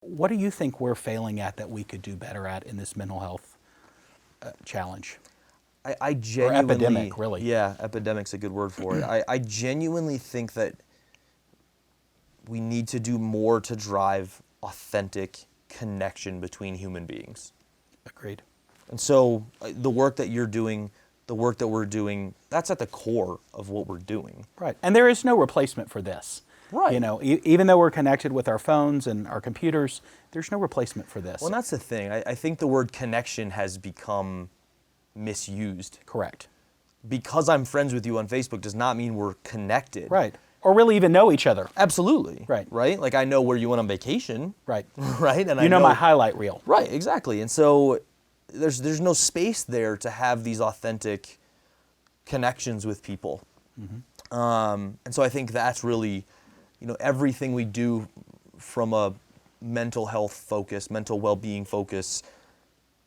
What do you think we're failing at that we could do better at in this mental health challenge? I genuinely... Or epidemic, really. Yeah, epidemic's a good word for it. I genuinely think that we need to do more to drive authentic connection between human beings. Agreed. And so the work that you're doing, the work that we're doing, that's at the core of what we're doing. Right. And there is no replacement for this. Right. You know, even though we're connected with our phones and our computers, there's no replacement for this. Well, and that's the thing. I think the word connection has become misused. Correct. Because I'm friends with you on Facebook does not mean we're connected. Right. Or really even know each other. Absolutely. Right. Right? Like I know where you went on vacation. Right. Right? And you know my highlight reel. Right, exactly. And so there's no space there to have these authentic connections with people. Mm-hmm. And so I think that's really, everything we do from a mental health focus, mental well-being focus,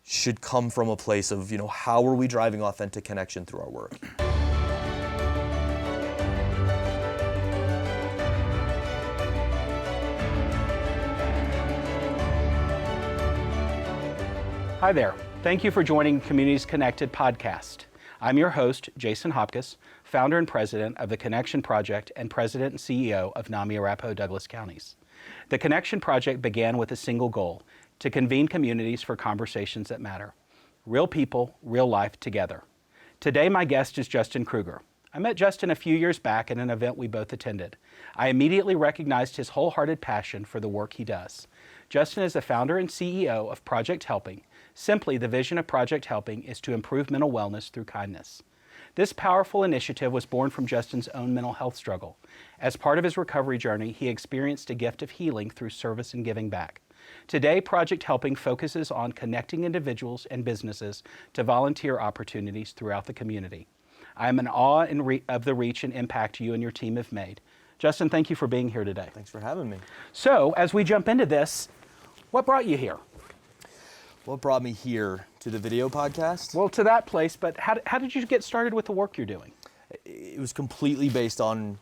should come from a place of, how are we driving authentic connection through our work? Hi there. Thank you for joining Communities Connected podcast. I'm your host, Jason Hopcus, founder and president of the Connection Project and president and CEO of NAMI Arapahoe Douglas counties. The Connection Project began with a single goal: to convene communities for conversations that matter. Real people, real life together. Today, my guest is Justin Kruger. I met Justin a few years back at an event we both attended. I immediately recognized his wholehearted passion for the work he does. Justin is the founder and CEO of Project Helping. Simply, the vision of Project Helping is to improve mental wellness through kindness. This powerful initiative was born from Justin's own mental health struggle. As part of his recovery journey, he experienced a gift of healing through service and giving back. Today, Project Helping focuses on connecting individuals and businesses to volunteer opportunities throughout the community. I am in awe of the reach and impact you and your team have made. Justin, thank you for being here today. Thanks for having me. So, as we jump into this, what brought you here? What brought me here to the video podcast? Well, to that place, but how did you get started with the work you're doing? It was completely based on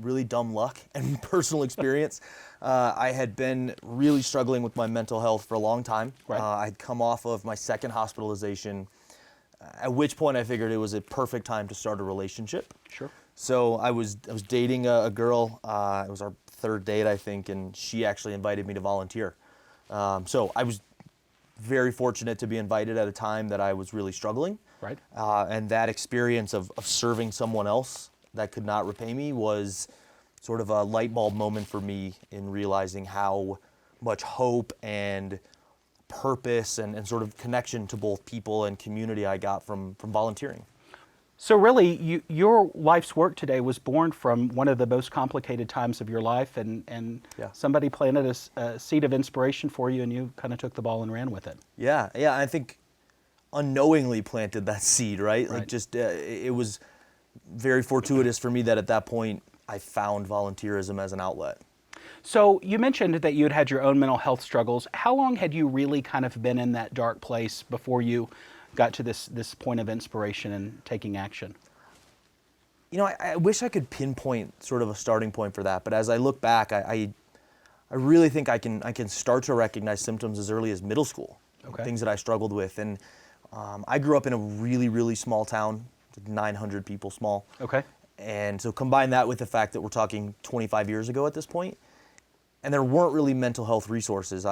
really dumb luck and personal experience. I had been really struggling with my mental health for a long time. Right. I'd come off of my second hospitalization, at which point I figured it was a perfect time to start a relationship. Sure. So I was dating a girl. It was our third date, I think, and she actually invited me to volunteer. So I was very fortunate to be invited at a time that I was really struggling. Right. And that experience of serving someone else that could not repay me was sort of a light bulb moment for me in realizing how much hope and purpose and sort of connection to both people and community I got from volunteering. So really, your life's work today was born from one of the most complicated times of your life, and Yeah. somebody planted a seed of inspiration for you, and you kind of took the ball and ran with it. Yeah, I think unknowingly planted that seed, right? Right. Like just, it was very fortuitous for me that at that point I found volunteerism as an outlet. So you mentioned that you had had your own mental health struggles. How long had you really kind of been in that dark place before you got to this point of inspiration and taking action? I wish I could pinpoint sort of a starting point for that, but as I look back, I really think I can start to recognize symptoms as early as middle school. Okay. Things that I struggled with, and I grew up in a really, really small town, 900 people small. Okay. And so combine that with the fact that we're talking 25 years ago at this point, and there weren't really mental health resources.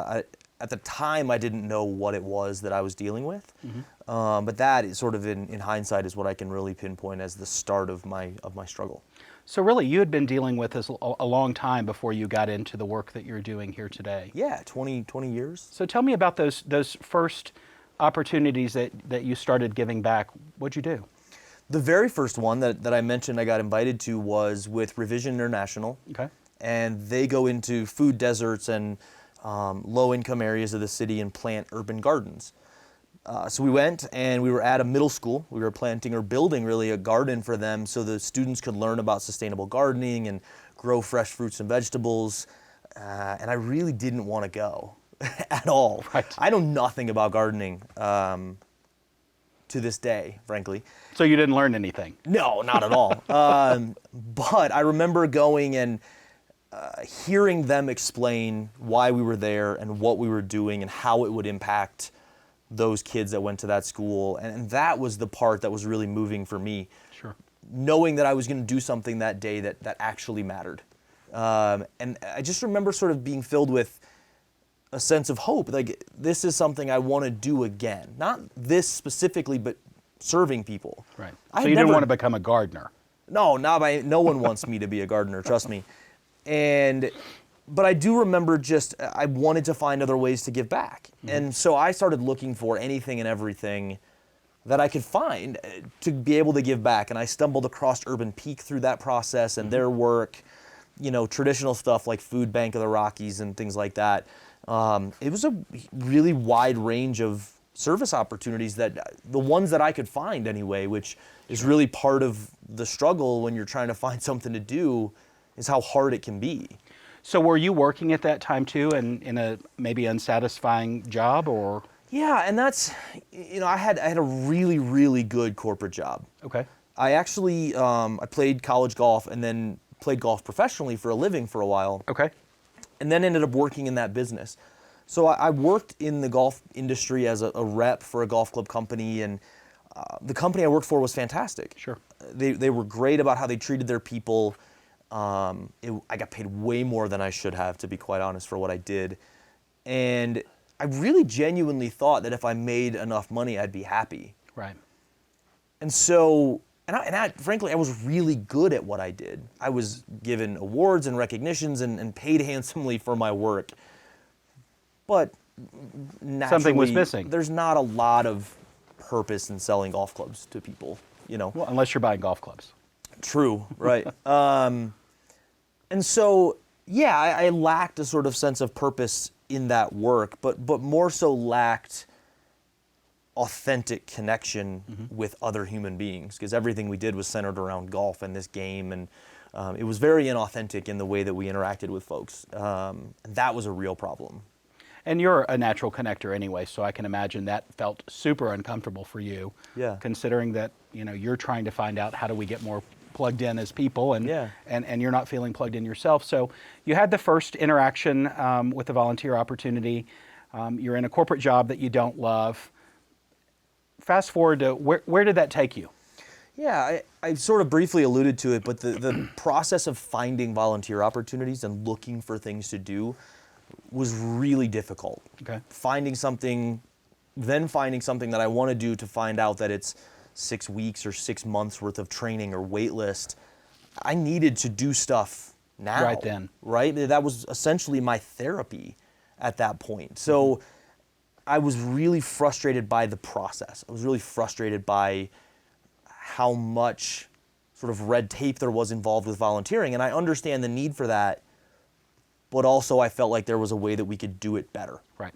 At the time, I didn't know what it was that I was dealing with. Mm-hmm. But that is sort of in hindsight is what I can really pinpoint as the start of my struggle. So really, you had been dealing with this a long time before you got into the work that you're doing here today. Yeah, 20 years. So tell me about those first opportunities that you started giving back. What'd you do? The very first one that I mentioned I got invited to was with Revision International. Okay. And they go into food deserts and low-income areas of the city and plant urban gardens. So we went and we were at a middle school. We were planting or building really a garden for them so the students could learn about sustainable gardening and grow fresh fruits and vegetables. And I really didn't want to go at all. Right. I know nothing about gardening to this day, frankly. So you didn't learn anything? No, not at all. But I remember going and hearing them explain why we were there and what we were doing and how it would impact those kids that went to that school. And that was the part that was really moving for me. Sure. Knowing that I was going to do something that day that actually mattered. And I just remember sort of being filled with a sense of hope. Like, this is something I want to do again. Not this specifically, but serving people. Right. So you didn't want to become a gardener. No, no one wants me to be a gardener, trust me. But I do remember I wanted to find other ways to give back. And so I started looking for anything and everything that I could find to be able to give back. And I stumbled across Urban Peak through that process and their work, traditional stuff like Food Bank of the Rockies and things like that. It was a really wide range of service opportunities, the ones that I could find anyway, which is really part of the struggle when you're trying to find something to do, is how hard it can be. So were you working at that time too, and in a maybe unsatisfying job, or? Yeah, and that's, I had a really, really good corporate job. Okay. I actually, I played college golf and then played golf professionally for a living for a while. Okay. And then ended up working in that business. So I worked in the golf industry as a rep for a golf club company, and the company I worked for was fantastic. Sure. They were great about how they treated their people. I got paid way more than I should have, to be quite honest, for what I did. And I really genuinely thought that if I made enough money, I'd be happy. Right. And so, frankly, I was really good at what I did. I was given awards and recognitions and paid handsomely for my work. But naturally, something was missing. There's not a lot of purpose in selling golf clubs to people, Well, unless you're buying golf clubs. True, right. And so, yeah, I lacked a sort of sense of purpose in that work, but more so lacked authentic connection with other human beings, because everything we did was centered around golf and this game, and it was very inauthentic in the way that we interacted with folks. And that was a real problem. And you're a natural connector anyway, so I can imagine that felt super uncomfortable for you. Yeah. Considering that, you're trying to find out how do we get more plugged in as people, and you're not feeling plugged in yourself. So you had the first interaction with the volunteer opportunity. You're in a corporate job that you don't love. Fast forward to where did that take you? Yeah, I sort of briefly alluded to it, but the process of finding volunteer opportunities and looking for things to do was really difficult. Okay. Finding something that I want to do, to find out that it's 6 weeks or 6 months worth of training or wait list. I needed to do stuff now. Right then. Right? That was essentially my therapy at that point. So I was really frustrated by the process. I was really frustrated by how much sort of red tape there was involved with volunteering. And I understand the need for that, but also I felt like there was a way that we could do it better. Right.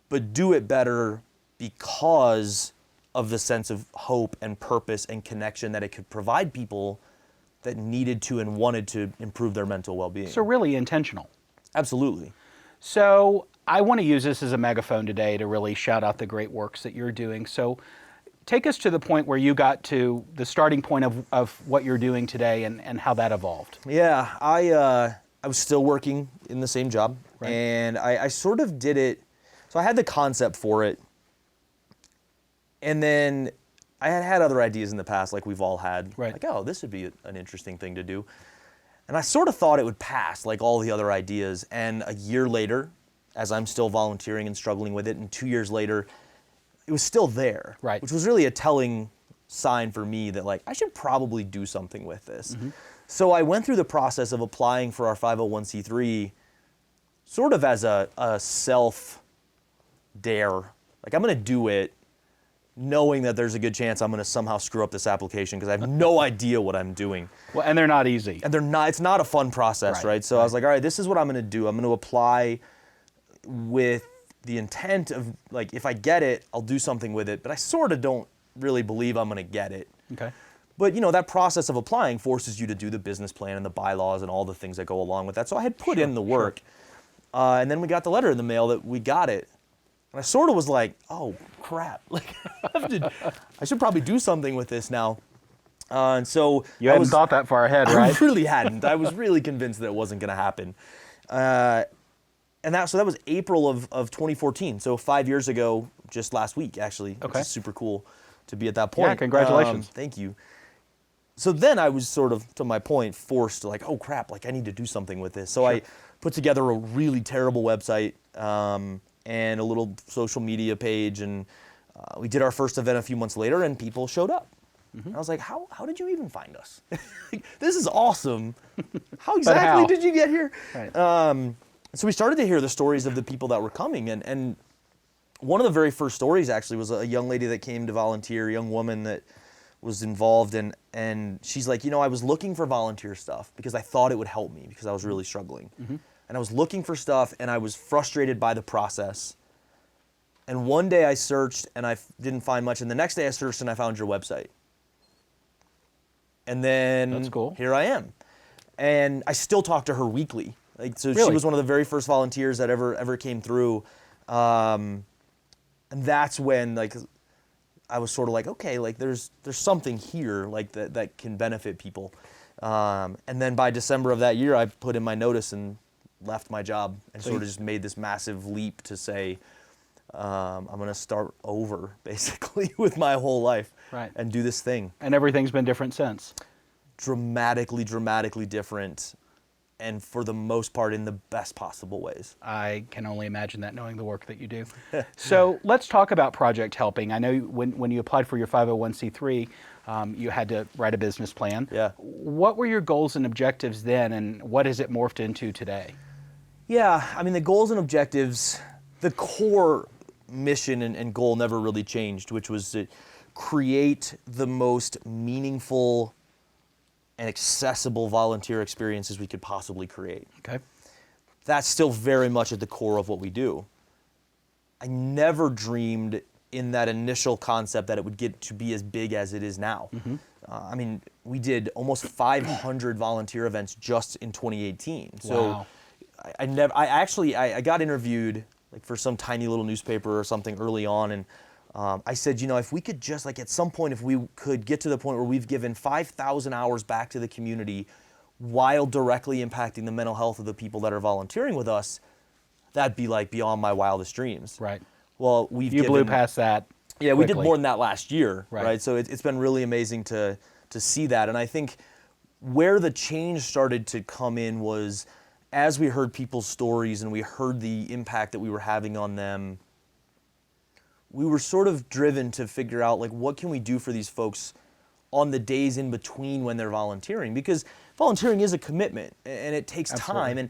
But do it better because of the sense of hope and purpose and connection that it could provide people that needed to and wanted to improve their mental well-being. So really intentional. Absolutely. So I want to use this as a megaphone today to really shout out the great works that you're doing. So take us to the point where you got to the starting point of what you're doing today and how that evolved. Yeah, I was still working in the same job, right. And I sort of did it. So I had the concept for it, and then I had other ideas in the past, like we've all had, right. Like, oh, this would be an interesting thing to do. And I sort of thought it would pass, like all the other ideas. And a year later, as I'm still volunteering and struggling with it, and 2 years later, it was still there, right. Which was really a telling sign for me that, like, I should probably do something with this. Mm-hmm. So I went through the process of applying for our 501c3 sort of as a self-dare. Like, I'm going to do it knowing that there's a good chance I'm going to somehow screw up this application because I have no idea what I'm doing. Well, and they're not easy. And it's not a fun process, right? So I was like, all right, this is what I'm going to do. I'm going to apply with the intent of, like, if I get it, I'll do something with it. But I sort of don't really believe I'm going to get it. Okay. But, that process of applying forces you to do the business plan and the bylaws and all the things that go along with that. So I had put in the work. Sure. And then we got the letter in the mail that we got it. And I sort of was like, oh, crap. Like, I should probably do something with this now. And so You hadn't thought that far ahead, I right? really hadn't. I was really convinced that it wasn't going to happen. And that was April of 2014. So 5 years ago, just last week, actually. Okay. Which is super cool to be at that point. Yeah, congratulations. Thank you. So then I was sort of, to my point, forced to like, oh crap, like I need to do something with this. So Sure. I put together a really terrible website and a little social media page, and we did our first event a few months later, and people showed up. And I was like, how did you even find us? This is awesome. How exactly did you get here? Right. So we started to hear the stories of the people that were coming, and one of the very first stories actually was a young lady that came to volunteer, a young woman that was involved, and she's like, I was looking for volunteer stuff because I thought it would help me because I was really struggling. And I was looking for stuff, and I was frustrated by the process. And one day I searched, and I didn't find much, and the next day I searched, and I found your website. And then That's cool. Here I am. And I still talk to her weekly. Like, so Really? She was one of the very first volunteers that ever came through. And that's when like I was sort of like, okay, like there's something here like that can benefit people. And then by December of that year, I put in my notice and left my job and sort of just made this massive leap to say, I'm going to start over basically with my whole life and do this thing. And everything's been different since. Dramatically different, and for the most part in the best possible ways. I can only imagine that, knowing the work that you do. So let's talk about Project Helping. I know when you applied for your 501c3, you had to write a business plan. Yeah. What were your goals and objectives then, and what has it morphed into today? Yeah, I mean, the goals and objectives, the core mission and goal never really changed, which was to create the most meaningful and accessible volunteer experiences we could possibly create. Okay. That's still very much at the core of what we do. I never dreamed in that initial concept that it would get to be as big as it is now. I mean, we did almost 500 volunteer events just in 2018. So Wow. I got interviewed like for some tiny little newspaper or something early on, and I said, if we could just like at some point, if we could get to the point where we've given 5,000 hours back to the community while directly impacting the mental health of the people that are volunteering with us, that'd be like beyond my wildest dreams. Right. Well, You blew past that. Yeah, we did quickly. more than that last year, Right. right? So it's been really amazing to see that. And I think where the change started to come in was as we heard people's stories and we heard the impact that we were having on them, we were sort of driven to figure out like what can we do for these folks on the days in between when they're volunteering, because volunteering is a commitment and it takes time. And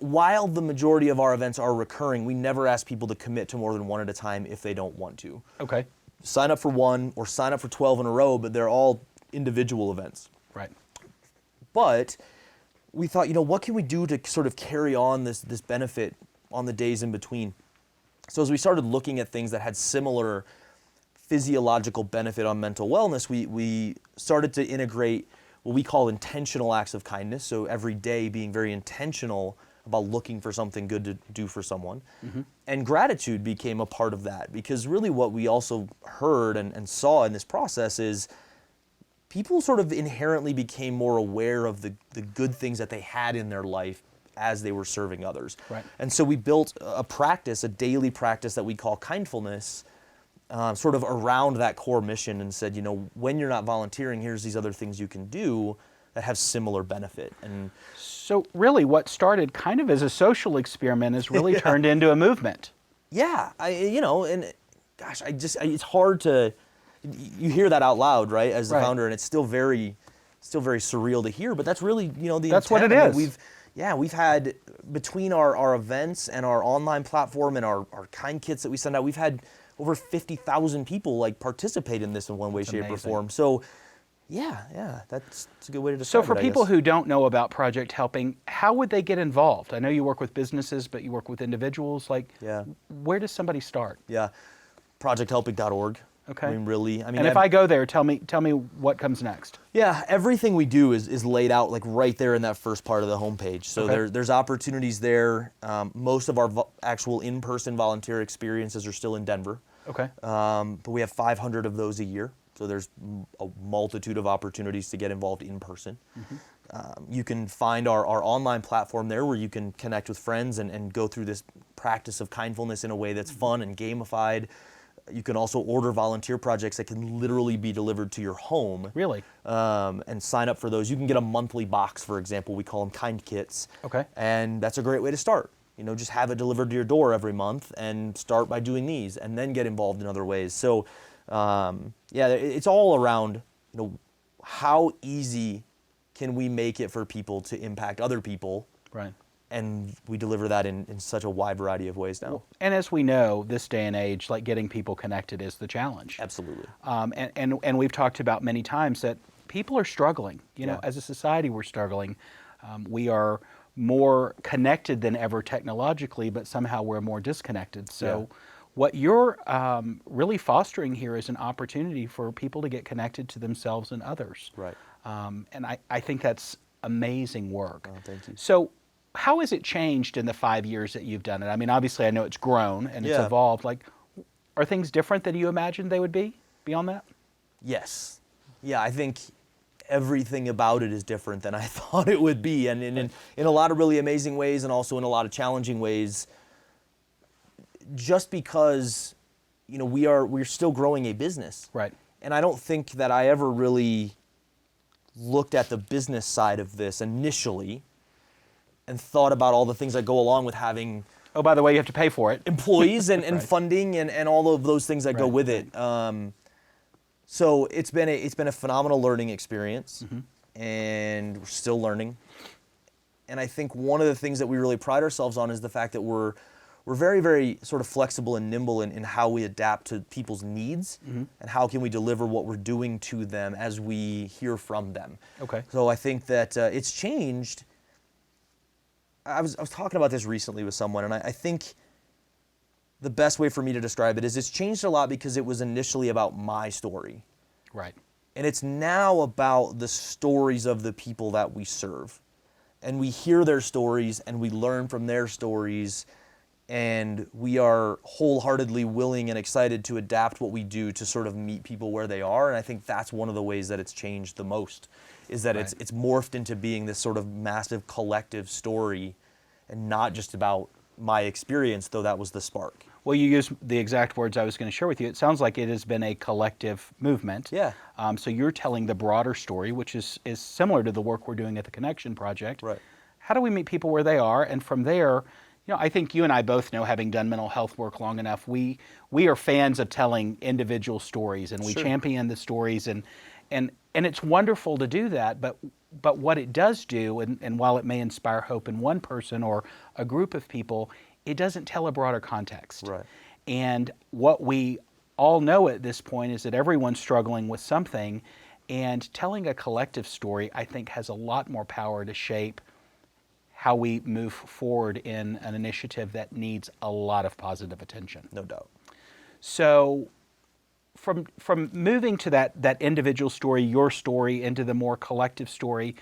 while the majority of our events are recurring, we never ask people to commit to more than one at a time if they don't want to. Okay. Sign up for one or sign up for 12 in a row, but they're all individual events. Right. But we thought, what can we do to sort of carry on this benefit on the days in between? So as we started looking at things that had similar physiological benefit on mental wellness, we started to integrate what we call intentional acts of kindness. So every day being very intentional about looking for something good to do for someone. And gratitude became a part of that, because really what we also heard and saw in this process is people sort of inherently became more aware of the good things that they had in their life as they were serving others. Right. And so we built a daily practice that we call kindfulness, sort of around that core mission, and said, when you're not volunteering, here's these other things you can do that have similar benefit. And So really what started kind of as a social experiment has really turned into a movement. yeah, and gosh, it's hard to, you hear that out loud, right, as the Right. founder, and it's still very surreal to hear, but that's really, the That's what intent. it I mean, is. we've had, between our events and our online platform and our kind kits that we send out, we've had over 50,000 people like participate in this in one way, shape, or amazing. form. So yeah, that's a good way to So describe for it, I people guess. who don't know about Project Helping, how would they get involved? I know you work with businesses, but you work with individuals. Like, Yeah. where does somebody start? Yeah, projecthelping.org. Okay. And if I go there, tell me what comes next. Yeah, everything we do is laid out like right there in that first part of the homepage. So Okay. there's opportunities there. Most of our actual in-person volunteer experiences are still in Denver. Okay. But we have 500 of those a year. So there's a multitude of opportunities to get involved in person. You can find our online platform there where you can connect with friends and go through this practice of kindfulness in a way that's fun and gamified. You can also order volunteer projects that can literally be delivered to your home. Really? And sign up for those. You can get a monthly box, for example. We call them kind kits. Okay. And that's a great way to start. Just have it delivered to your door every month and start by doing these and then get involved in other ways. So, it's all around, how easy can we make it for people to impact other people? Right. And we deliver that in such a wide variety of ways now. And as we know, this day and age, like getting people connected is the challenge. Absolutely. And we've talked about many times that people are struggling. As a society, we're struggling. We are more connected than ever technologically, but somehow we're more disconnected. So what you're really fostering here is an opportunity for people to get connected to themselves and others. Right. And I think that's amazing work. Oh, thank you. So how has it changed in the 5 years that you've done it? I mean, obviously I know it's grown and it's evolved. Like, are things different than you imagined they would be beyond that? Yes. Yeah, I think everything about it is different than I thought it would be, and in a lot of really amazing ways and also in a lot of challenging ways, just because we're still growing a business. Right. And I don't think that I ever really looked at the business side of this initially and thought about all the things that go along with having Oh, by the way, you have to pay for it. employees and Right. funding and all of those things that go Right, with it. So it's been a phenomenal learning experience, and we're still learning. And I think one of the things that we really pride ourselves on is the fact that we're very, very sort of flexible and nimble in how we adapt to people's needs and how can we deliver what we're doing to them as we hear from them. Okay. So I think that it's changed. I was talking about this recently with someone, and I think the best way for me to describe it is it's changed a lot because it was initially about my story. Right. And it's now about the stories of the people that we serve. And we hear their stories and we learn from their stories, and we are wholeheartedly willing and excited to adapt what we do to sort of meet people where they are. And I think that's one of the ways that it's changed the most, is that Right. it's morphed into being this sort of massive collective story and not just about my experience, though that was the spark. Well, you used the exact words I was going to share with you. It sounds like it has been a collective movement. Yeah. So you're telling the broader story, which is similar to the work we're doing at the Connection Project. Right. How do we meet people where they are? And from there, I think you and I both know, having done mental health work long enough, we are fans of telling individual stories, and we Sure. champion the stories, and it's wonderful to do that. But what it does do, and while it may inspire hope in one person or a group of people, it doesn't tell a broader context. Right. And what we all know at this point is that everyone's struggling with something, and telling a collective story, I think, has a lot more power to shape how we move forward in an initiative that needs a lot of positive attention. No doubt. So from moving to that individual story, your story, into the more collective story,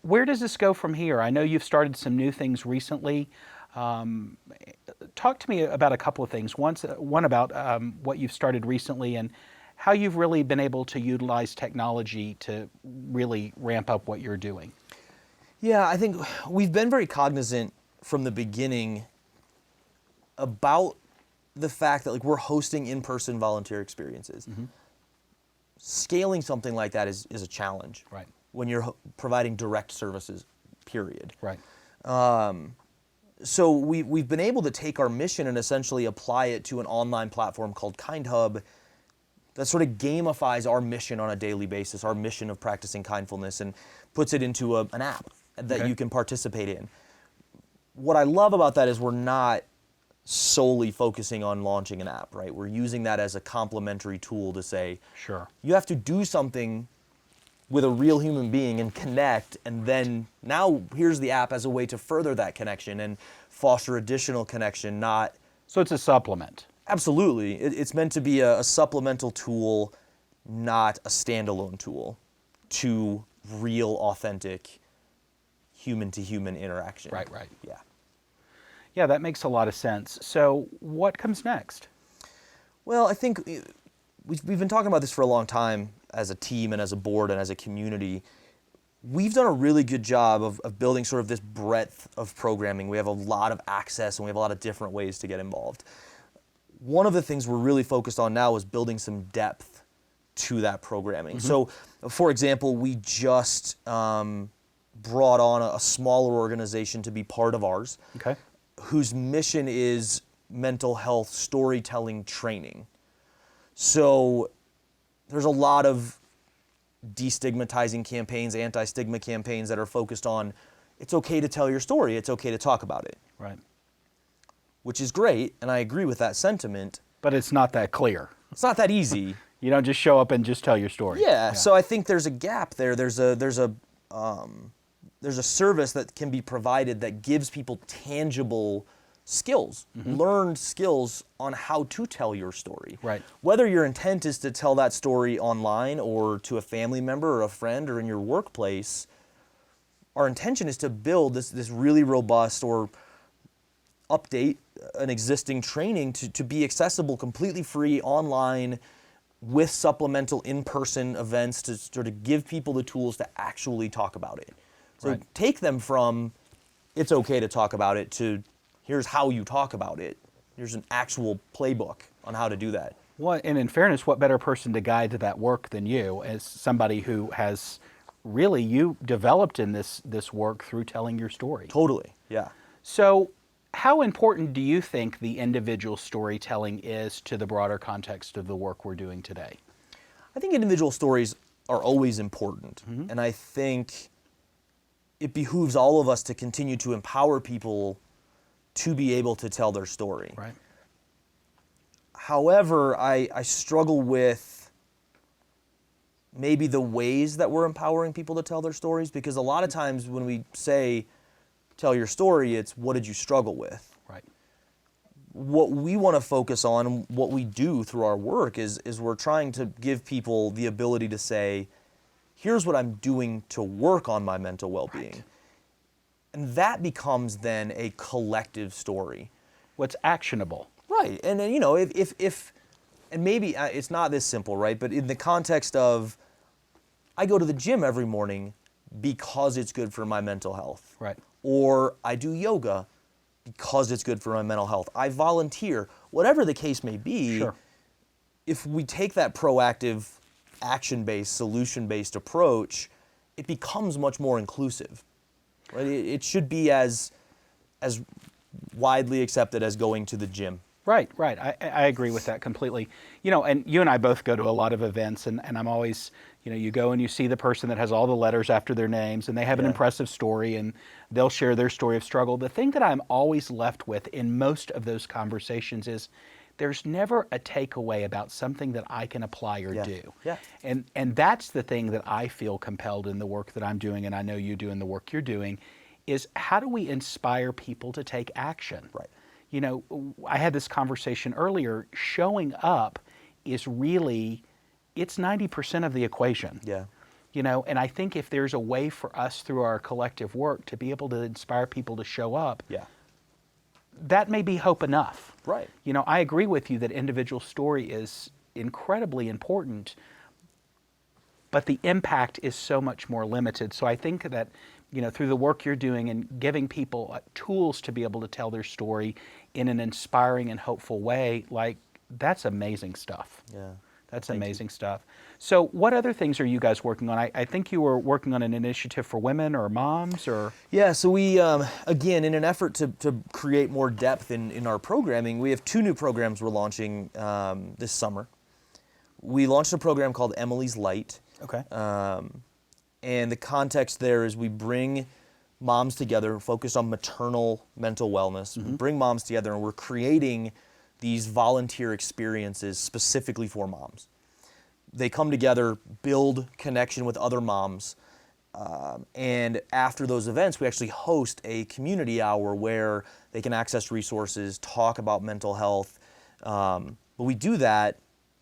where does this go from here? I know you've started some new things recently. Talk to me about a couple of things. One about what you've started recently and how you've really been able to utilize technology to really ramp up what you're doing. Yeah, I think we've been very cognizant from the beginning about the fact that we're hosting in-person volunteer experiences. Scaling something like that is a challenge. Right. When you're providing direct services, period. Right. So we've been able to take our mission and essentially apply it to an online platform called Kind Hub that sort of gamifies our mission on a daily basis, our mission of practicing kindfulness, and puts it into an app that you can participate in. What I love about that is we're not solely focusing on launching an app, right? We're using that as a complementary tool to say, Sure. you have to do something with a real human being and connect, and then now here's the app as a way to further that connection and foster additional connection, not... So it's a supplement. Absolutely. It's meant to be a supplemental tool, not a standalone tool to real, authentic, human-to-human interaction. Right. Yeah. Yeah, that makes a lot of sense. So what comes next? Well, I think we've been talking about this for a long time as a team and as a board and as a community. We've done a really good job of building sort of this breadth of programming. We have a lot of access and we have a lot of different ways to get involved. One of the things we're really focused on now is building some depth to that programming. So, for example, we just brought on a smaller organization to be part of ours, whose mission is mental health storytelling training. So there's a lot of destigmatizing campaigns, anti-stigma campaigns that are focused on it's okay to tell your story, it's okay to talk about it. Right. Which is great, and I agree with that sentiment. But it's not that clear. It's not that easy. You don't just show up and just tell your story. Yeah, so I think there's a gap there. There's a service that can be provided that gives people tangible skills, learned skills on how to tell your story. Right. Whether your intent is to tell that story online or to a family member or a friend or in your workplace, our intention is to build this really robust or update an existing training to be accessible completely free online with supplemental in-person events to sort of give people the tools to actually talk about it. So take them from it's okay to talk about it to here's how you talk about it. Here's an actual playbook on how to do that. Well, and in fairness, what better person to guide to that work than you, as somebody who has really you developed in this work through telling your story. Totally, yeah. So how important do you think the individual storytelling is to the broader context of the work we're doing today? I think individual stories are always important. And I think it behooves all of us to continue to empower people to be able to tell their story. Right. However, I struggle with maybe the ways that we're empowering people to tell their stories, because a lot of times when we say, tell your story, it's what did you struggle with? Right. What we want to focus on, and what we do through our work is we're trying to give people the ability to say, here's what I'm doing to work on my mental well-being. Right. And that becomes then a collective story. What's actionable. Right, and you know, if and maybe it's not this simple, right? But in the context of, I go to the gym every morning because it's good for my mental health. Right. Or I do yoga because it's good for my mental health. I volunteer, whatever the case may be. Sure. If we take that proactive, action-based, solution-based approach, it becomes much more inclusive. Right? It should be as widely accepted as going to the gym. Right. I agree with that completely. You know, and you and I both go to a lot of events, and I'm always, you know, you go and you see the person that has all the letters after their names, and they have an impressive story, and they'll share their story of struggle. The thing that I'm always left with in most of those conversations is there's never a takeaway about something that I can apply or do. Yeah. And that's the thing that I feel compelled in the work that I'm doing, and I know you do in the work you're doing, is how do we inspire people to take action? Right. You know, I had this conversation earlier. Showing up is really, it's 90% of the equation. Yeah. You know, and I think if there's a way for us through our collective work to be able to inspire people to show up, that may be hope enough. Right. You know, I agree with you that individual story is incredibly important, but the impact is so much more limited. So I think that, you know, through the work you're doing and giving people tools to be able to tell their story in an inspiring and hopeful way, like, that's amazing stuff. Yeah. That's amazing stuff. So what other things are you guys working on? I think you were working on an initiative for women or moms or? Yeah, so we, again, in an effort to create more depth in our programming, we have 2 new programs we're launching this summer. We launched a program called Emily's Lite. Okay. And the context there is we bring moms together, focused on maternal mental wellness. We bring moms together and we're creating these volunteer experiences specifically for moms. They come together, build connection with other moms, and after those events, we actually host a community hour where they can access resources, talk about mental health, but we do that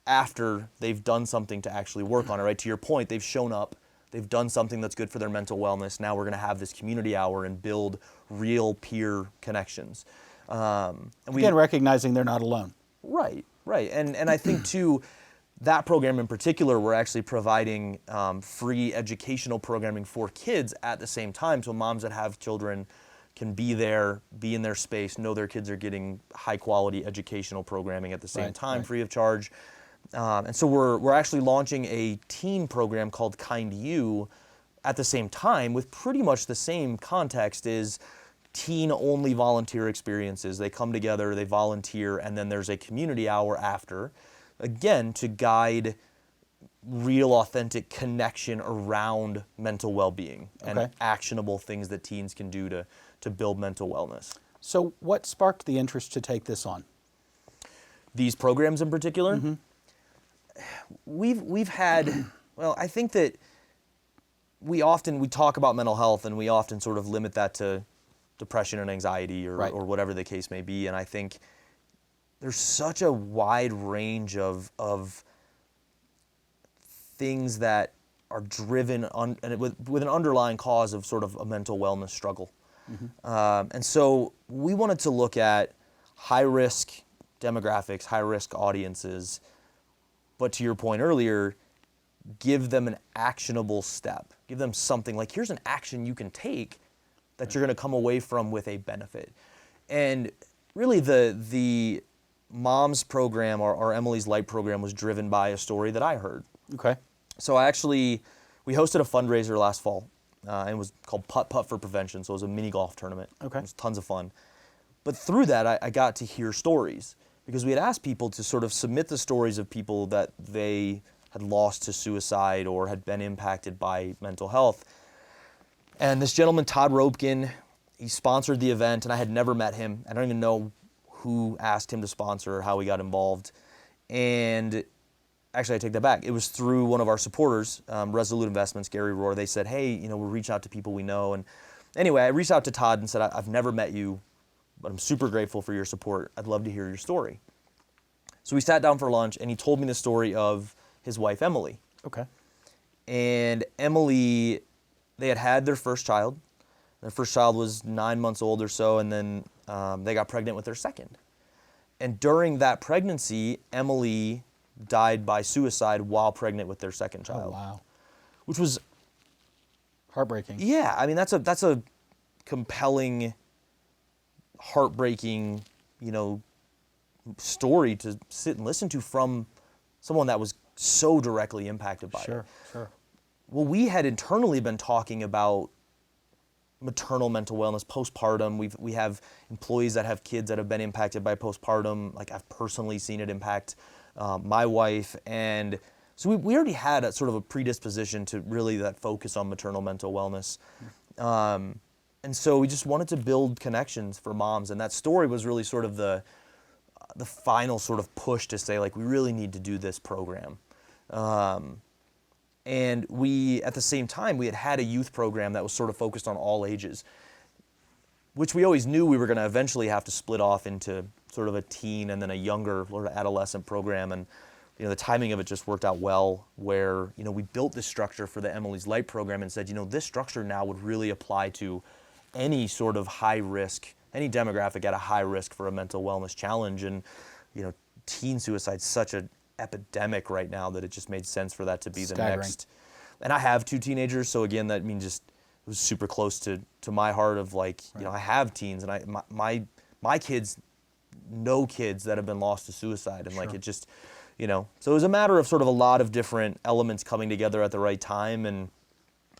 after they've done something to actually work on it, right? To your point, they've shown up, they've done something that's good for their mental wellness. Now we're going to have this community hour and build real peer connections. And Again, recognizing they're not alone. Right. And I think too, that program in particular, we're actually providing free educational programming for kids at the same time, so moms that have children can be there, be in their space, know their kids are getting high quality educational programming at the same time, free of charge. And so we're actually launching a teen program called Kind You at the same time, with pretty much the same context, is teen-only volunteer experiences. They come together, they volunteer, and then there's a community hour after, again, to guide real, authentic connection around mental well-being and actionable things that teens can do to build mental wellness. So what sparked the interest to take this on? These programs in particular? We've had, well, I think that we talk about mental health, and we often sort of limit that to depression and anxiety or whatever the case may be. And I think there's such a wide range of things that are driven with an underlying cause of sort of a mental wellness struggle. And so we wanted to look at high-risk demographics, high-risk audiences, but to your point earlier, give them an actionable step. Give them something like, here's an action you can take that you're going to come away from with a benefit. And really the Moms program, or Emily's Lite program, was driven by a story that I heard. Okay. So we hosted a fundraiser last fall, and it was called Putt Putt for Prevention, so it was a mini golf tournament. Okay. It was tons of fun. But through that, I got to hear stories, because we had asked people to sort of submit the stories of people that they had lost to suicide or had been impacted by mental health. And this gentleman, Todd Ropkin, he sponsored the event, and I had never met him. I don't even know who asked him to sponsor or how he got involved. And actually, I take that back. It was through one of our supporters, Resolute Investments, Gary Rohr. They said, hey, we'll reach out to people we know. And anyway, I reached out to Todd and said, I've never met you, but I'm super grateful for your support. I'd love to hear your story. So we sat down for lunch, and he told me the story of his wife, Emily. Okay. And Emily, they had their first child. Their first child was 9 months old or so, and then they got pregnant with their second. And during that pregnancy, Emily died by suicide while pregnant with their second child. Oh, wow. Which was heartbreaking. Yeah, I mean, that's a compelling, heartbreaking, story to sit and listen to from someone that was so directly impacted by it. Sure. Well, we had internally been talking about maternal mental wellness, postpartum. We have employees that have kids that have been impacted by postpartum. Like, I've personally seen it impact my wife. And so we already had a sort of a predisposition to really that focus on maternal mental wellness. And so we just wanted to build connections for moms. And that story was really sort of the final sort of push to say, like, we really need to do this program. And we, at the same time, we had a youth program that was sort of focused on all ages, which we always knew we were going to eventually have to split off into sort of a teen and then a younger sort of adolescent program. And the timing of it just worked out well, where we built this structure for the Emily's Lite program and said, this structure now would really apply to any sort of high risk, any demographic at a high risk for a mental wellness challenge. And teen suicide's such an epidemic right now that it just made sense for that to be the next. And I have 2 teenagers, so again, that means just it was super close to my heart of like, I have teens, and my kids know kids that have been lost to suicide, and like it just, so it was a matter of sort of a lot of different elements coming together at the right time, and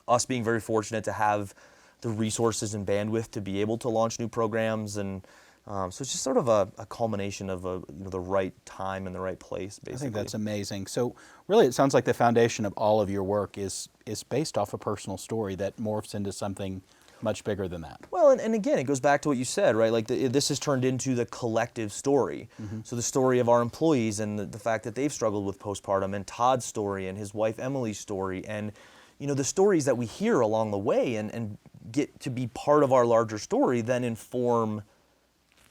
us being very fortunate to have the resources and bandwidth to be able to launch new programs. And so it's just sort of a culmination of the right time and the right place, basically. I think that's amazing. So really, it sounds like the foundation of all of your work is based off a personal story that morphs into something much bigger than that. Well, and again, it goes back to what you said, right? Like this has turned into the collective story. So the story of our employees and the fact that they've struggled with postpartum, and Todd's story and his wife Emily's story, and the stories that we hear along the way and get to be part of our larger story then inform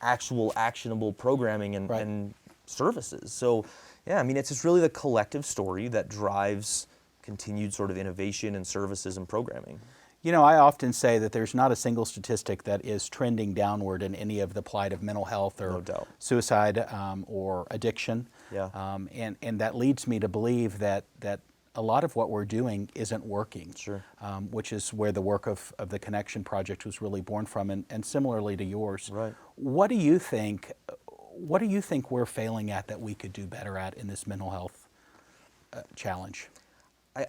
actual actionable programming and services. So yeah, I mean, it's just really the collective story that drives continued sort of innovation and services and programming. You know, I often say that there's not a single statistic that is trending downward in any of the plight of mental health or No doubt. suicide or addiction. Yeah. And that leads me to believe that a lot of what we're doing isn't working. Sure. Which is where the work of the Connection Project was really born from, and similarly to yours. Right. What do you think we're failing at that we could do better at in this mental health challenge?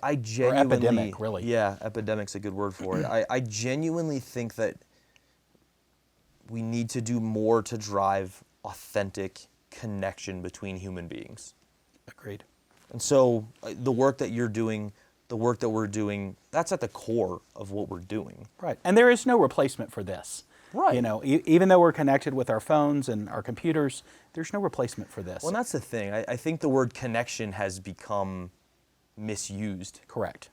I genuinely, epidemic, really. Yeah, epidemic's a good word for it. I genuinely think that we need to do more to drive authentic connection between human beings. Agreed. And so the work that you're doing, the work that we're doing, that's at the core of what we're doing. Right. And there is no replacement for this. Right. You know, even though we're connected with our phones and our computers, there's no replacement for this. Well, and that's the thing. I think the word connection has become misused. Correct.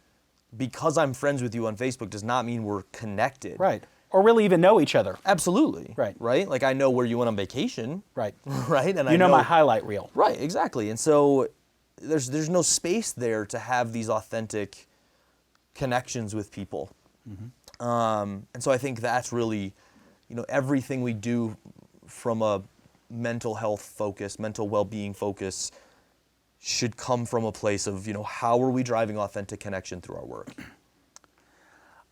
Because I'm friends with you on Facebook does not mean we're connected. Right. Or really even know each other. Absolutely. Right. Right? Like I know where you went on vacation. Right. Right? And You know my highlight reel. Right, exactly. And so there's no space there to have these authentic connections with people. And so I think that's really, everything we do from a mental health focus, mental well-being focus, should come from a place of, how are we driving authentic connection through our work?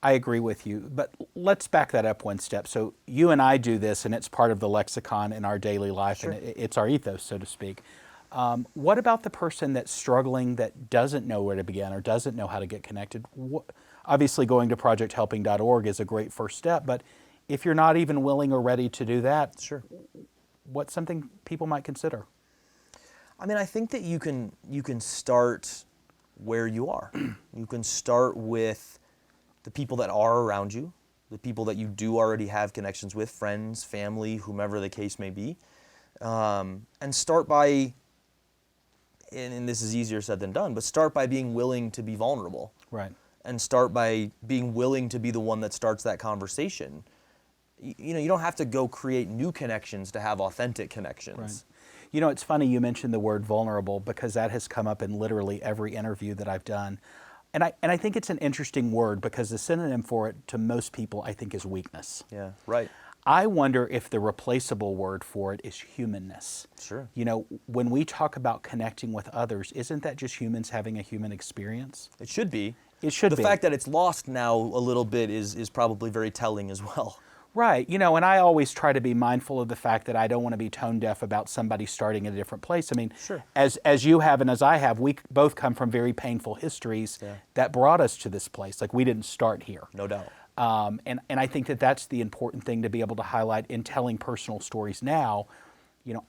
I agree with you, but let's back that up one step. So you and I do this, and it's part of the lexicon in our daily life, Sure. and it's our ethos, so to speak. What about the person that's struggling, that doesn't know where to begin or doesn't know how to get connected? Obviously, going to projecthelping.org is a great first step, but if you're not even willing or ready to do that, Sure. what's something people might consider? I mean, I think that you can start where you are. You can start with the people that are around you, the people that you do already have connections with, friends, family, whomever the case may be, and start by, and this is easier said than done, but start by being willing to be vulnerable. Right. And start by being willing to be the one that starts that conversation. You don't have to go create new connections to have authentic connections. Right. It's funny you mentioned the word vulnerable, because that has come up in literally every interview that I've done. And I think it's an interesting word, because the synonym for it to most people, I think, is weakness. Yeah, right. I wonder if the replaceable word for it is humanness. Sure. When we talk about connecting with others, isn't that just humans having a human experience? It should be. It should be. The fact that it's lost now a little bit is probably very telling as well. Right. And I always try to be mindful of the fact that I don't want to be tone deaf about somebody starting in a different place. I mean, Sure. as you have and as I have, we both come from very painful histories that brought us to this place. Like, we didn't start here. No doubt. And I think that that's the important thing to be able to highlight in telling personal stories now.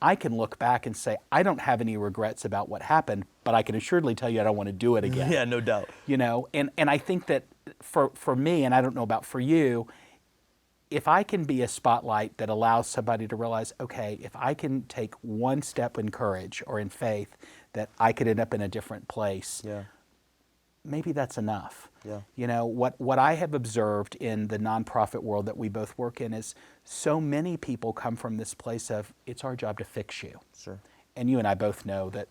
I can look back and say, I don't have any regrets about what happened, but I can assuredly tell you I don't want to do it again. Yeah, no doubt. And I think that for me, and I don't know about for you, if I can be a spotlight that allows somebody to realize, okay, if I can take one step in courage or in faith, that I could end up in a different place, Yeah. maybe that's enough. Yeah. What I have observed in the nonprofit world that we both work in is so many people come from this place of, it's our job to fix you. Sure. And you and I both know that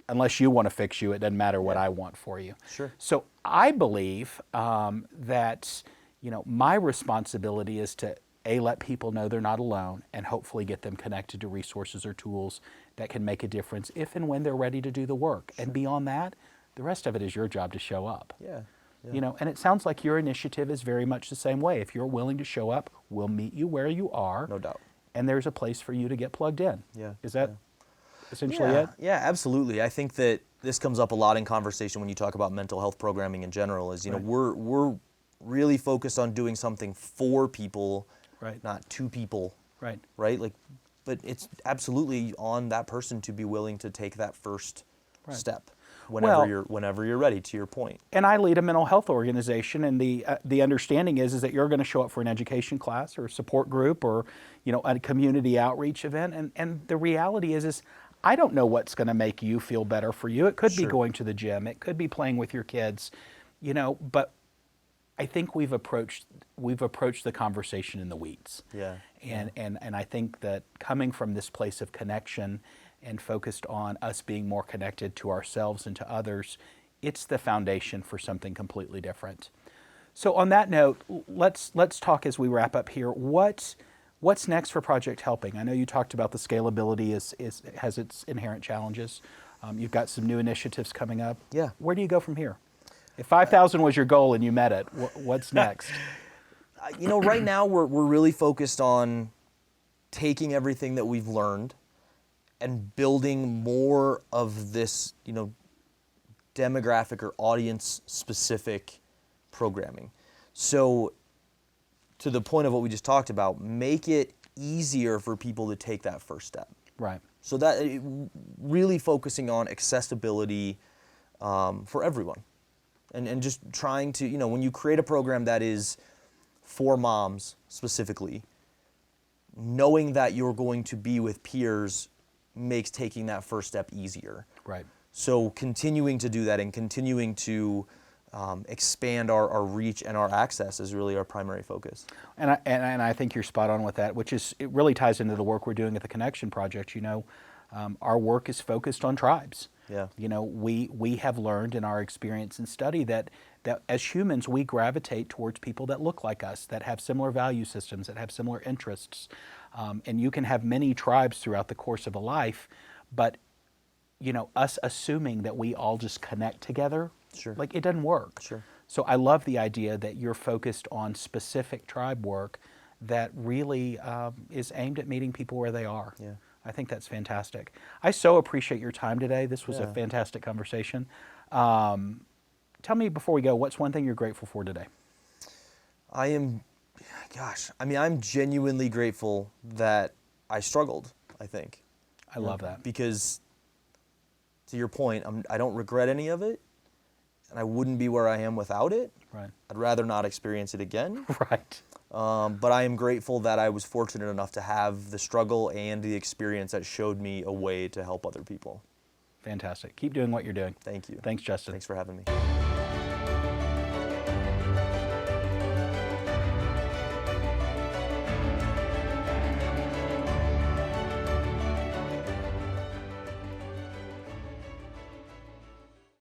unless you want to fix you, it doesn't matter what I want for you. Sure. So I believe that my responsibility is to let people know they're not alone, and hopefully get them connected to resources or tools that can make a difference if and when they're ready to do the work. Sure. And beyond that, the rest of it is your job to show up. Yeah. Yeah. And it sounds like your initiative is very much the same way. If you're willing to show up, we'll meet you where you are. No doubt. And there's a place for you to get plugged in. Yeah. Is that essentially it? Yeah, absolutely. I think that this comes up a lot in conversation when you talk about mental health programming in general, is, Right. we're really focused on doing something for people, Right. not to people. Right. Right? But it's absolutely on that person to be willing to take that first step whenever you're ready, to your point. And I lead a mental health organization, and the understanding is that you're going to show up for an education class or a support group or a community outreach event, and the reality is I don't know what's going to make you feel better for you. It could be Sure. going to the gym, it could be playing with your kids, but I think we've approached the conversation in the weeds. Yeah. And I think that coming from this place of connection and focused on us being more connected to ourselves and to others, it's the foundation for something completely different. So on that note, let's talk as we wrap up here. What's next for Project Helping? I know you talked about the scalability has its inherent challenges. You've got some new initiatives coming up. Yeah. Where do you go from here? If 5,000 was your goal and you met it, what's next? Right now we're really focused on taking everything that we've learned and building more of this, demographic or audience specific programming. So to the point of what we just talked about, make it easier for people to take that first step. Right. So that really focusing on accessibility for everyone. And just trying to, when you create a program that is for moms specifically, knowing that you're going to be with peers makes taking that first step easier. Right. So continuing to do that and continuing to expand our reach and our access is really our primary focus. And I think you're spot on with that, it really ties into the work we're doing at the Connection Project. Our work is focused on tribes. Yeah. We have learned in our experience and study that as humans, we gravitate towards people that look like us, that have similar value systems, that have similar interests. And you can have many tribes throughout the course of a life, but us assuming that we all just connect together, Sure. like it doesn't work. Sure. So I love the idea that you're focused on specific tribe work that really is aimed at meeting people where they are. Yeah. I think that's fantastic. I so appreciate your time today. This was a Yeah. fantastic conversation. Tell me before we go, what's one thing you're grateful for today? I'm genuinely grateful that I struggled, I think. I love that. Because to your point, I don't regret any of it, and I wouldn't be where I am without it. Right. I'd rather not experience it again. Right. But I am grateful that I was fortunate enough to have the struggle and the experience that showed me a way to help other people. Fantastic. Keep doing what you're doing. Thank you. Thanks, Justin. Thanks for having me.